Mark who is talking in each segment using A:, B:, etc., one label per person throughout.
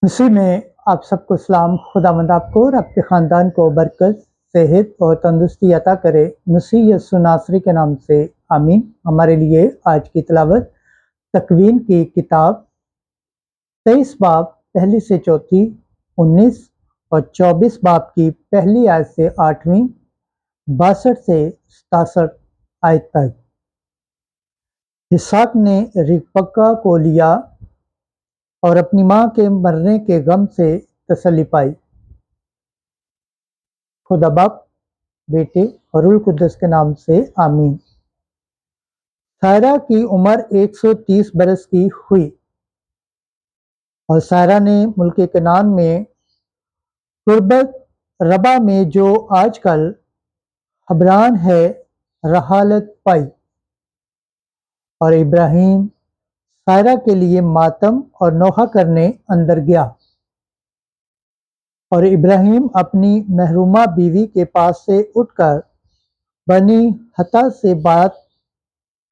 A: اسی میں آپ سب کو سلام۔ خداوند آپ کو اور آپ کے خاندان کو برکت، صحت اور تندرستی عطا کرے، مسیح یسوع ناصری کے نام سے آمین۔ ہمارے لیے آج کی تلاوت تکوین کی کتاب 23 باب پہلی سے چوتھی، 19 اور 24 باب کی پہلی آیت سے 8ویں، 62 سے 67 آیت تک۔ اسحاق نے ربکہ کو لیا اور اپنی ماں کے مرنے کے غم سے تسلی پائی۔ خدا باپ، بیٹے اور روح القدس کے نام سے آمین۔ سارہ کی عمر 130 برس کی ہوئی اور سارہ نے ملک کنعان میں قربت ربا میں جو آج کل حبران ہے رحالت پائی، اور ابراہیم سارہ کے لیے ماتم اور نوحہ کرنے اندر گیا، اور ابراہیم اپنی محرومہ بیوی کے پاس سے اٹھ کر بنی حتہ سے بات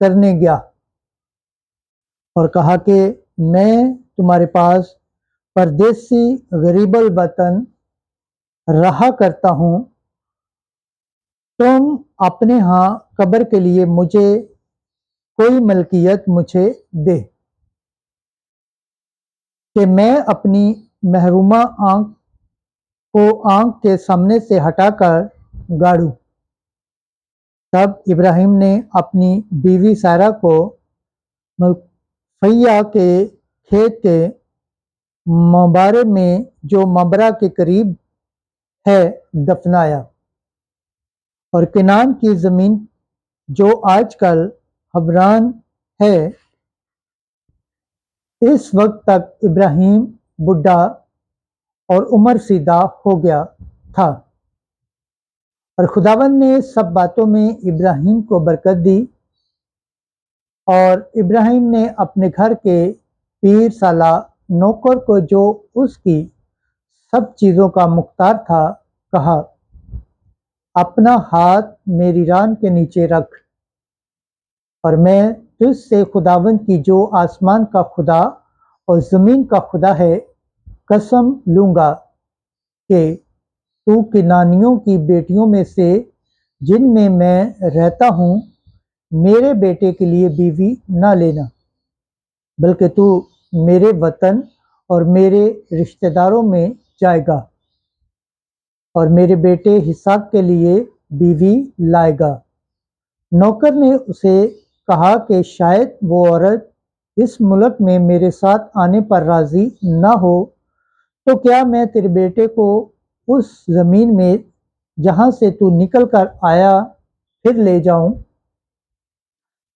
A: کرنے گیا اور کہا کہ میں تمہارے پاس پردیسی غریب الوطن رہا کرتا ہوں، تم اپنے ہاں قبر کے لیے مجھے کوئی ملکیت مجھے دے کہ میں اپنی محرومہ آنکھ کو آنکھ کے سامنے سے ہٹا کر گاڑوں۔ تب ابراہیم نے اپنی بیوی سارہ کو ملفیہ کے کھیت کے مبارے میں جو مبرا کے قریب ہے دفنایا، اور کنعان کی زمین جو آج کل حبران ہے، اس وقت تک ابراہیم بوڑھا اور عمر سیدھا ہو گیا تھا، اور خداوند نے سب باتوں میں ابراہیم کو برکت دی، اور ابراہیم نے اپنے گھر کے پیر سالہ نوکر کو جو اس کی سب چیزوں کا مختار تھا کہا، اپنا ہاتھ میری ران کے نیچے رکھ، اور میں تجھ سے خداوند کی جو آسمان کا خدا اور زمین کا خدا ہے قسم لوں گا کہ تو کنعانیوں کی بیٹیوں میں سے جن میں میں رہتا ہوں میرے بیٹے کے لیے بیوی نہ لینا، بلکہ تو میرے وطن اور میرے رشتہ داروں میں جائے گا اور میرے بیٹے اسحاق کے لیے بیوی لائے گا۔ نوکر نے اسے کہا کہ شاید وہ عورت اس ملک میں میرے ساتھ آنے پر راضی نہ ہو تو کیا میں تیرے بیٹے کو اس زمین میں جہاں سے تو نکل کر آیا پھر لے جاؤں؟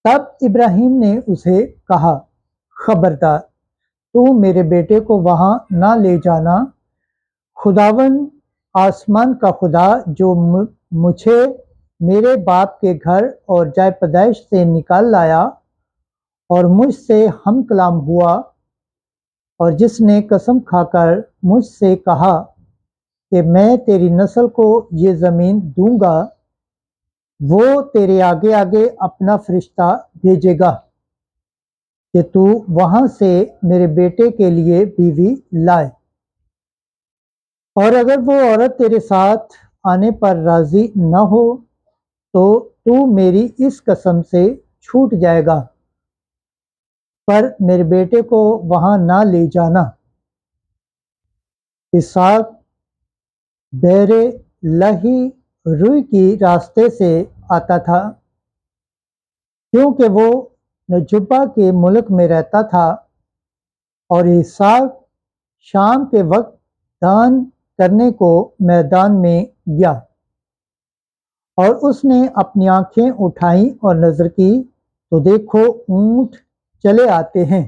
A: تب ابراہیم نے اسے کہا، خبردار، تو میرے بیٹے کو وہاں نہ لے جانا، خداوند آسمان کا خدا جو مجھے میرے باپ کے گھر اور جائے پیدائش سے نکال لایا اور مجھ سے ہم کلام ہوا، اور جس نے قسم کھا کر مجھ سے کہا کہ میں تیری نسل کو یہ زمین دوں گا، وہ تیرے آگے آگے اپنا فرشتہ بھیجے گا کہ تو وہاں سے میرے بیٹے کے لیے بیوی لائے، اور اگر وہ عورت تیرے ساتھ آنے پر راضی نہ ہو تو میری اس قسم سے چھوٹ جائے گا، پر میرے بیٹے کو وہاں نہ لے جانا۔ اسحاق بحر لہی روئی کی راستے سے آتا تھا، کیونکہ وہ نجبہ کے ملک میں رہتا تھا، اور اسحاق شام کے وقت دان کرنے کو میدان میں گیا، اور اس نے اپنی آنکھیں اٹھائیں اور نظر کی تو دیکھو اونٹ چلے آتے ہیں،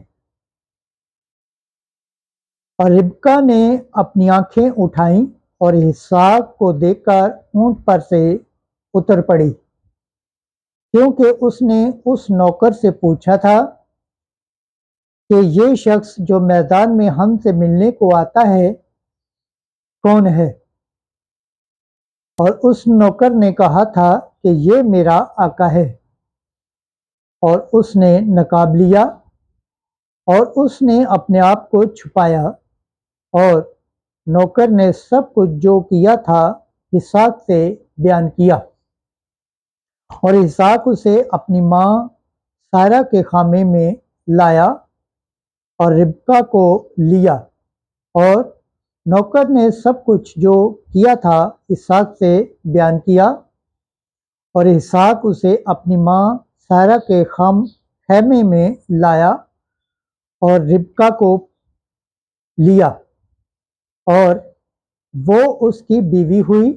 A: اور ربکہ نے اپنی آنکھیں اٹھائیں اور اسحاق کو دیکھ کر اونٹ پر سے اتر پڑی، کیونکہ اس نے اس نوکر سے پوچھا تھا کہ یہ شخص جو میدان میں ہم سے ملنے کو آتا ہے کون ہے؟ اور اس نوکر نے کہا تھا کہ یہ میرا آقا ہے، اور اس نے نقاب لیا اور اس نے اپنے آپ کو چھپایا، اور नौकर ने सब कुछ जो किया था इसहाक से बयान किया। और इसहाक उसे अपनी माँ सारा के खामे में लाया और रिबका को लिया। और नौकर ने सब कुछ जो किया था इसहाक से बयान किया। और इसहाक उसे अपनी माँ सारा के खैमे में लाया और रिबका को लिया, और वो उसकी बीवी हुई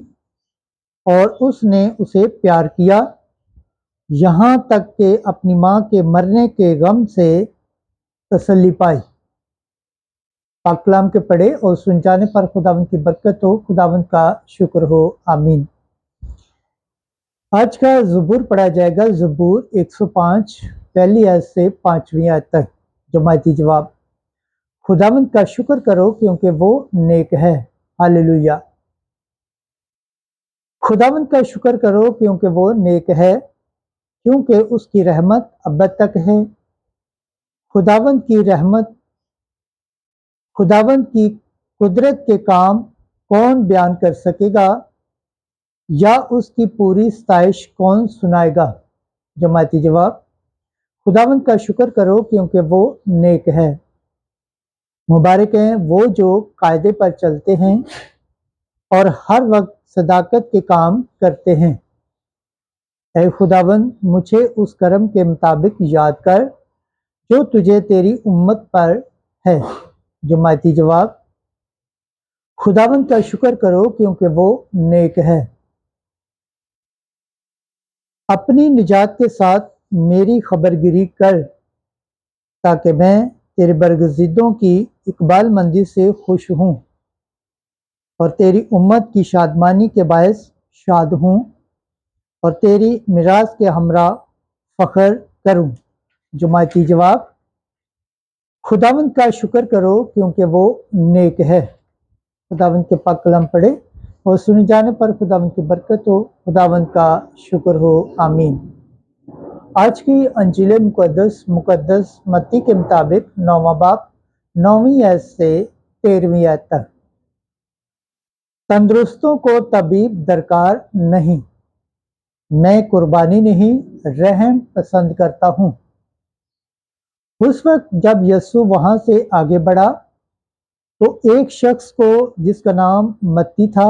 A: और उसने उसे प्यार किया, यहाँ तक कि अपनी माँ के मरने के गम से तसल्ली पाई। पाक कलाम के पढ़े और सुन जाने पर खुदावंद की बरकत हो, खुदावंद का शुक्र हो, आमीन। आज का ज़बूर पढ़ा जाएगा, ज़बूर 105 पहली आयत से 5वीं आयत तक। जमायती जवाब, खुदावंद का शुक्र करो क्योंकि वो नेक है। हालेलुया। खुदावंद का शुक्र करो क्योंकि वो नेक है, क्योंकि उसकी रहमत अबद तक है। खुदावंद की रहमत, खुदावंद की कुदरत के काम कौन बयान कर सकेगा, या उसकी पूरी सताइश कौन सुनाएगा। जमाती जवाब, खुदावंद का शुक्र करो क्योंकि वो नेक है। मुबारक हैं वो जो कायदे पर चलते हैं और हर वक्त सदाकत के काम करते हैं। ऐ खुदावंद, मुझे उस करम के मुताबिक याद कर जो तुझे तेरी उम्मत पर है। जमाती जवाब, खुदावंद का शुक्र करो क्योंकि वो नेक है। अपनी निजात के साथ मेरी खबरगिरी कर, ताकि मैं तेरे बरगज़ीदों की इकबालमंदी से खुश हूँ और तेरी उम्मत की शादमानी के बायस शाद हूँ और तेरी मिरास के हमरा फ़ख्र करूँ। जमाती जवाब, खुदावंद का शुक्र करो क्योंकि वो नेक है। खुदावंद के पाक कलाम पढ़े और सुने जाने पर खुदावंद की बरकत हो, खुदावंद का शुक्र हो, आमीन। आज की अंजील मुकद्दस मत्ती के मुताबिक 9वां बाब 9वीं आयत से 13वीं आयत तक। तंदुरुस्तों को तबीब दरकार नहीं, मैं कुर्बानी नहीं रहम पसंद करता हूँ। उस वक्त जब यीशु वहां से आगे बढ़ा तो एक शख्स को जिसका नाम मत्ती था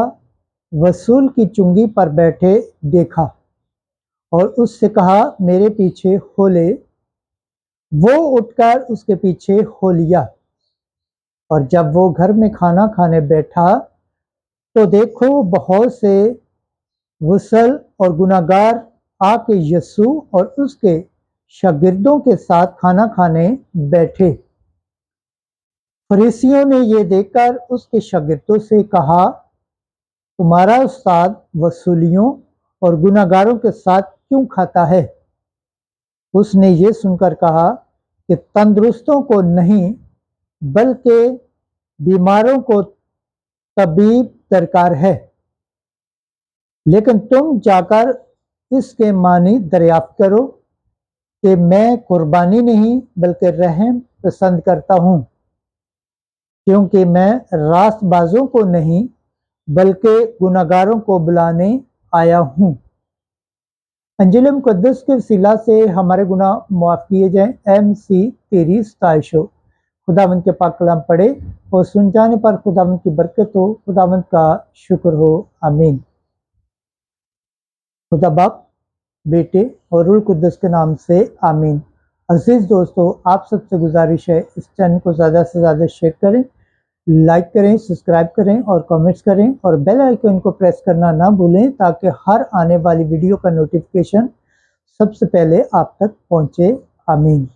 A: वसूल की चुंगी पर बैठे देखा और उससे कहा, मेरे पीछे हो ले। वो उठकर उसके पीछे हो लिया। और जब वो घर में खाना खाने बैठा तो देखो बहुत से वसूल और गुनाहगार आके यीशु और उसके शागिर्दों के साथ खाना खाने बैठे। फरीसियों ने ये देखकर उसके शागिर्दों से कहा, तुम्हारा उस्ताद वसूलियों और गुनाहगारों के साथ क्यों खाता है। उसने ये सुनकर कहा कि तंदुरुस्तों को नहीं बल्कि बीमारों को तबीब दरकार है। लेकिन तुम जाकर इसके मानी दरियाफ्त करो कि मैं कुर्बानी नहीं बल्कि रहम पसंद करता हूँ, क्योंकि मैं रास्तबाजों को नहीं बल्कि गुनाहगारों को बुलाने आया हूँ। अंजील मुकद्दस के वसीला से हमारे गुनाह माफ़ किए जाएं। MC तेरी सताइश हो। खुदावंद के पाक कलाम पढ़े और सुन जाने पर खुदावंद की बरकत हो, खुदावंद का शुक्र हो, आमीन। खुदा बाप, बेटे और रूह कुद्दस के नाम से आमीन। अजीज दोस्तों, आप सबसे गुजारिश है इस चैनल को ज़्यादा से ज़्यादा शेयर करें, लाइक करें, सब्सक्राइब करें और कमेंट्स करें और बेल आइकन को प्रेस करना ना भूलें ताकि हर आने वाली वीडियो का नोटिफिकेशन सबसे पहले आप तक पहुंचे। आमीन।